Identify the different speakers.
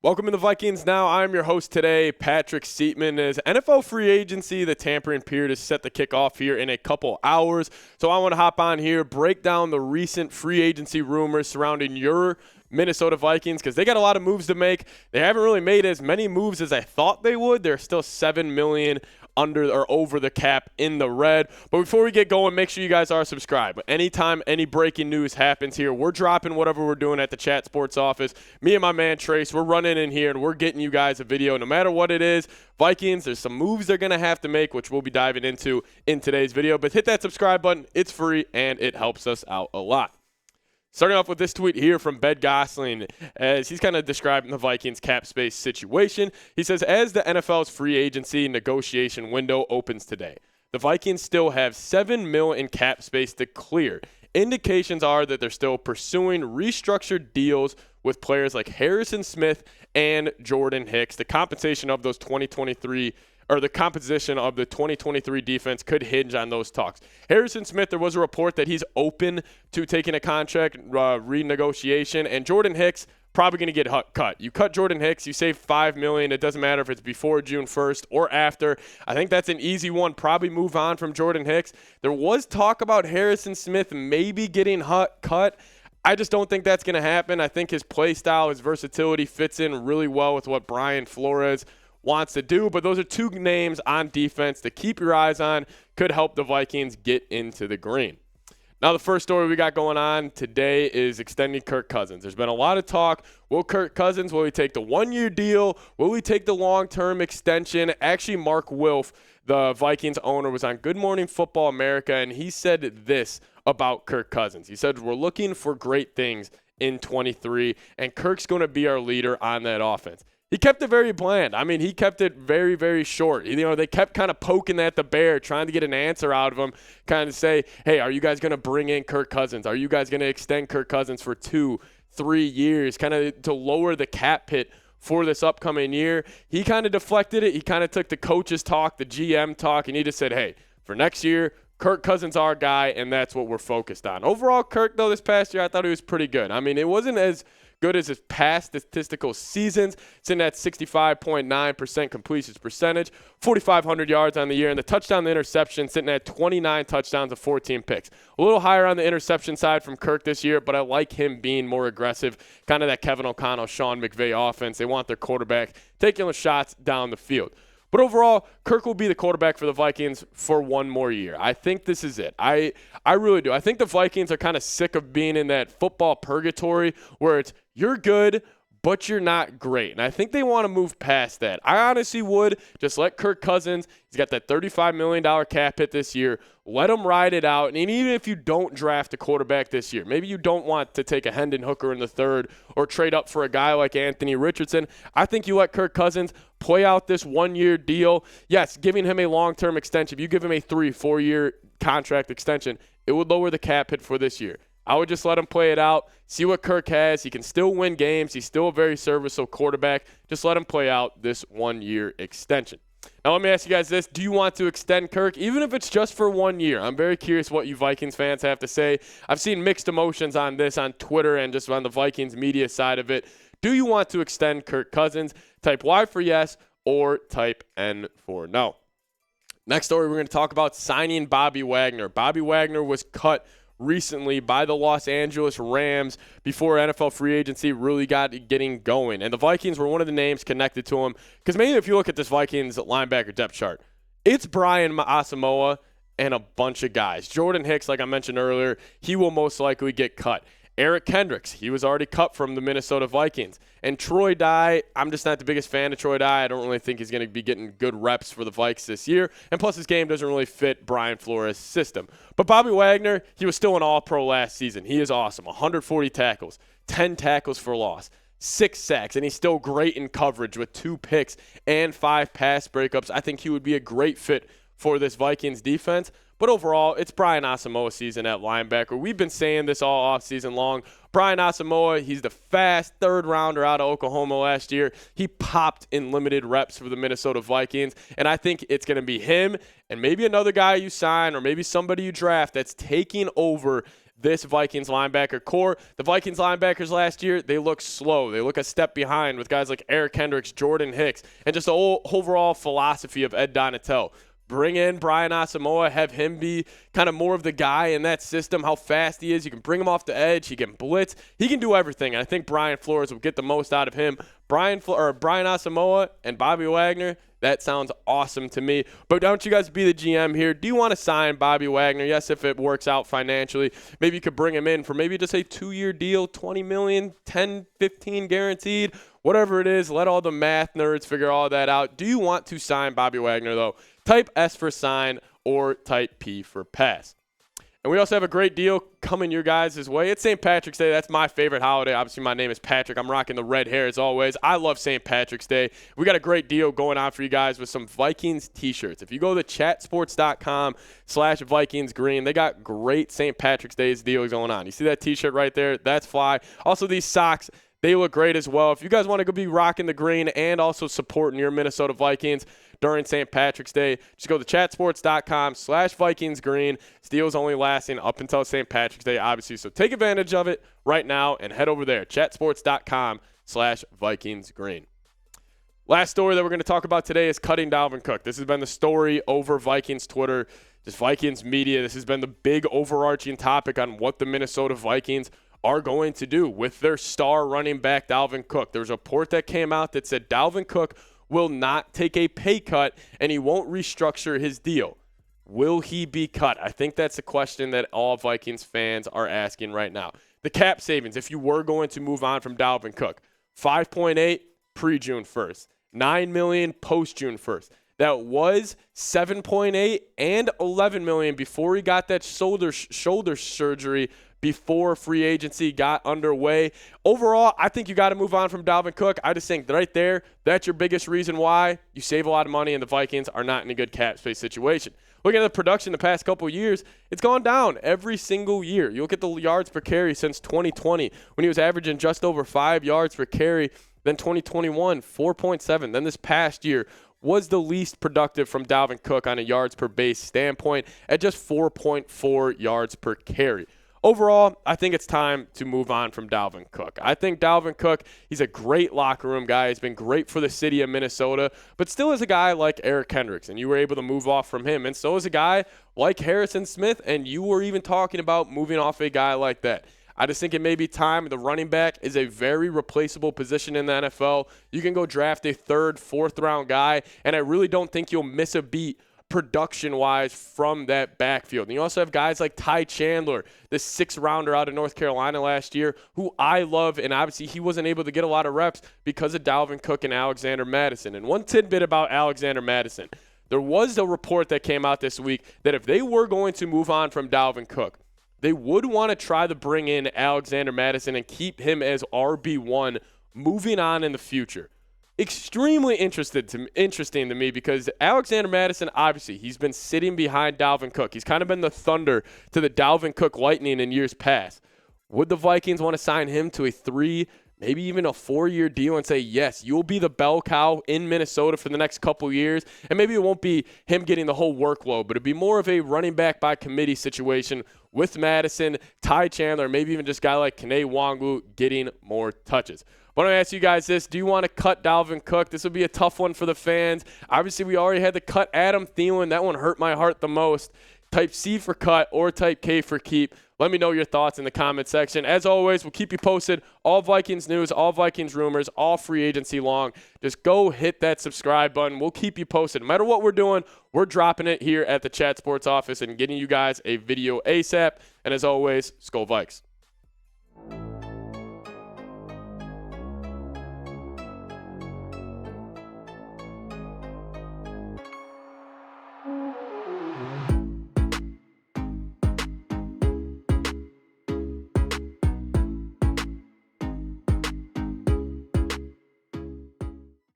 Speaker 1: Welcome to the Vikings Now. I'm your host today, Patrick Siepman. As NFL free agency, the tampering period is set to kick off here in a couple hours. So I want to hop on here, break down the recent free agency rumors surrounding your Minnesota Vikings because they got a lot of moves to make. They haven't really made as many moves as I thought they would. They're still $7 million under or over the cap in the red. But before we get going, make sure you guys are subscribed. Anytime any breaking news happens here, we're dropping whatever we're doing at the Chat Sports office. Me and my man Trace, we're running in here and we're getting you guys a video no matter what it is. Vikings, there's some moves they're going to have to make, which we'll be diving into in today's video. But hit that subscribe button. It's free and it helps us out a lot. Starting off with this tweet here from Ben Gosling, as he's kind of describing the Vikings cap space situation. He says, as the NFL's free agency negotiation window opens today, the Vikings still have $7 million in cap space to clear. Indications are that they're still pursuing restructured deals with players like Harrison Smith and Jordan Hicks. The compensation of those 2023 or the composition of the 2023 defense could hinge on those talks. Harrison Smith, there was a report that he's open to taking a contract renegotiation, and Jordan Hicks probably going to get cut. You cut Jordan Hicks, you save $5 million. It doesn't matter if it's before June 1st or after. I think that's an easy one. Probably move on from Jordan Hicks. There was talk about Harrison Smith maybe getting cut. I just don't think that's going to happen. I think his play style, his versatility fits in really well with what Brian Flores wants to do, but those are two names on defense to keep your eyes on. Could help the Vikings get into the green. Now, the first story we got going on today is extending Kirk Cousins. There's been a lot of talk. Will Kirk Cousins, will he take the one-year deal? Will he take the long-term extension? Actually, Mark Wilf, the Vikings owner, was on Good Morning Football America, and he said this about Kirk Cousins. He said, we're looking for great things in 23, and Kirk's going to be our leader on that offense. He kept it very bland. I mean, he kept it very, very short. You know, they kept kind of poking at the bear, trying to get an answer out of him, kind of say, hey, are you guys going to bring in Kirk Cousins? Are you guys going to extend Kirk Cousins for 2-3 years, kind of to lower the cap hit for this upcoming year? He kind of deflected it. He kind of took the coach's talk, the GM talk, and he just said, hey, for next year, Kirk Cousins our guy, and that's what we're focused on. Overall, Kirk, though, this past year, I thought he was pretty good. I mean, it wasn't as good as his past statistical seasons, sitting at 65.9% completion percentage, 4,500 yards on the year, and the touchdown to interception sitting at 29 touchdowns and 14 picks. A little higher on the interception side from Kirk this year, but I like him being more aggressive, kind of that Kevin O'Connell, Sean McVay offense. They want their quarterback taking the shots down the field. But overall, Kirk will be the quarterback for the Vikings for one more year. I think this is it. I really do. I think the Vikings are kind of sick of being in that football purgatory where it's you're good, but you're not great. And I think they want to move past that. I honestly would just let Kirk Cousins, he's got that $35 million cap hit this year, let him ride it out. And even if you don't draft a quarterback this year, maybe you don't want to take a Hendon Hooker in the third or trade up for a guy like Anthony Richardson, I think you let Kirk Cousins play out this one-year deal. Yes, giving him a long-term extension. If you give him a 3-4 year contract extension, it would lower the cap hit for this year. I would just let him play it out, see what Kirk has. He can still win games. He's still a very serviceable quarterback. Just let him play out this one-year extension. Now, let me ask you guys this. Do you want to extend Kirk, even if it's just for 1 year? I'm very curious what you Vikings fans have to say. I've seen mixed emotions on this on Twitter and just on the Vikings media side of it. Do you want to extend Kirk Cousins? Type Y for yes or type N for no. Next story, we're going to talk about signing Bobby Wagner. Bobby Wagner was cut recently by the Los Angeles Rams before NFL free agency really got getting going. And the Vikings were one of the names connected to him. Because maybe if you look at this Vikings linebacker depth chart, it's Brian Asamoah and a bunch of guys. Jordan Hicks, like I mentioned earlier, he will most likely get cut. Eric Kendricks, he was already cut from the Minnesota Vikings. And Troy Dye, I'm just not the biggest fan of Troy Dye. I don't really think he's going to be getting good reps for the Vikes this year. And plus, his game doesn't really fit Brian Flores' system. But Bobby Wagner, he was still an all-pro last season. He is awesome. 140 tackles, 10 tackles for loss, 6 sacks, and he's still great in coverage with 2 picks and 5 pass breakups. I think he would be a great fit for this Vikings defense. But overall, it's Brian Asamoah season at linebacker. We've been saying this all offseason long. Brian Asamoah, he's the fast third rounder out of Oklahoma last year. He popped in limited reps for the Minnesota Vikings, and I think it's going to be him and maybe another guy you sign or maybe somebody you draft that's taking over this Vikings linebacker core. The Vikings linebackers last year, they look slow. They look a step behind with guys like Eric Kendricks, Jordan Hicks, and just the whole overall philosophy of Ed Donatel. Bring in Brian Asamoah, have him be kind of more of the guy in that system, how fast he is. You can bring him off the edge. He can blitz. He can do everything. And I think Brian Flores will get the most out of him. Brian Asamoah and Bobby Wagner, that sounds awesome to me. But don't you guys be the GM here. Do you want to sign Bobby Wagner? Yes, if it works out financially. Maybe you could bring him in for maybe just a 2-year deal, $20 million, 10, 15 guaranteed, whatever it is. Let all the math nerds figure all that out. Do you want to sign Bobby Wagner, though? Type S for sign or type P for pass. And we also have a great deal coming your guys' way. It's St. Patrick's Day. That's my favorite holiday. Obviously, my name is Patrick. I'm rocking the red hair as always. I love St. Patrick's Day. We got a great deal going on for you guys with some Vikings t-shirts. If you go to chatsports.com/Vikings Green, they got great St. Patrick's Day deals going on. You see that t-shirt right there? That's fly. Also, these socks, they look great as well. If you guys want to go be rocking the green and also supporting your Minnesota Vikings during St. Patrick's Day, just go to chatsports.com/Vikings Green. This deal is only lasting up until St. Patrick's Day, obviously. So take advantage of it right now and head over there, chatsports.com/Vikings Green. Last story that we're going to talk about today is cutting Dalvin Cook. This has been the story over Vikings Twitter, just Vikings media. This has been the big overarching topic on what the Minnesota Vikings are going to do with their star running back, Dalvin Cook. There was a report that came out that said Dalvin Cook will not take a pay cut and he won't restructure his deal. Will he be cut? I think that's a question that all Vikings fans are asking right now. The cap savings, if you were going to move on from Dalvin Cook, 5.8 pre-June 1st, $9 million post-June 1st. That was 7.8 and 11 million before he got that shoulder surgery before free agency got underway. Overall, I think you got to move on from Dalvin Cook. I just think right there, that's your biggest reason why you save a lot of money and the Vikings are not in a good cap space situation. Looking at the production the past couple of years, it's gone down every single year. You look at the yards per carry since 2020 when he was averaging just over 5 yards per carry. Then 2021, 4.7. Then this past year was the least productive from Dalvin Cook on a yards per base standpoint at just 4.4 yards per carry. Overall, I think it's time to move on from Dalvin Cook. I think Dalvin Cook, he's a great locker room guy. He's been great for the city of Minnesota, but still is a guy like Eric Kendricks, and you were able to move off from him. And so is a guy like Harrison Smith, and you were even talking about moving off a guy like that. I just think it may be time. The running back is a very replaceable position in the NFL. You can go draft a third, fourth-round guy, and I really don't think you'll miss a beat production-wise from that backfield. And you also have guys like Ty Chandler, the 6th-rounder out of North Carolina last year, who I love, and obviously he wasn't able to get a lot of reps because of Dalvin Cook and Alexander Mattison. And one tidbit about Alexander Mattison, there was a report that came out this week that if they were going to move on from Dalvin Cook, they would want to try to bring in Alexander Mattison and keep him as RB1 moving on in the future. Extremely interesting to me because Alexander Mattison, obviously, he's been sitting behind Dalvin Cook. He's kind of been the thunder to the Dalvin Cook Lightning in years past. Would the Vikings want to sign him to a 3, maybe even a 4-year deal and say, yes, you'll be the bell cow in Minnesota for the next couple years? And maybe it won't be him getting the whole workload, but it'd be more of a running back by committee situation with Madison, Ty Chandler, maybe even just a guy like Kene Nwangwu getting more touches. I want to ask you guys this. Do you want to cut Dalvin Cook? This will be a tough one for the fans. Obviously, we already had to cut Adam Thielen. That one hurt my heart the most. Type C for cut or type K for keep. Let me know your thoughts in the comment section. As always, we'll keep you posted. All Vikings news, all Vikings rumors, all free agency long. Just go hit that subscribe button. We'll keep you posted. No matter what we're doing, we're dropping it here at the Chat Sports office and getting you guys a video ASAP. And as always, Skol Vikes.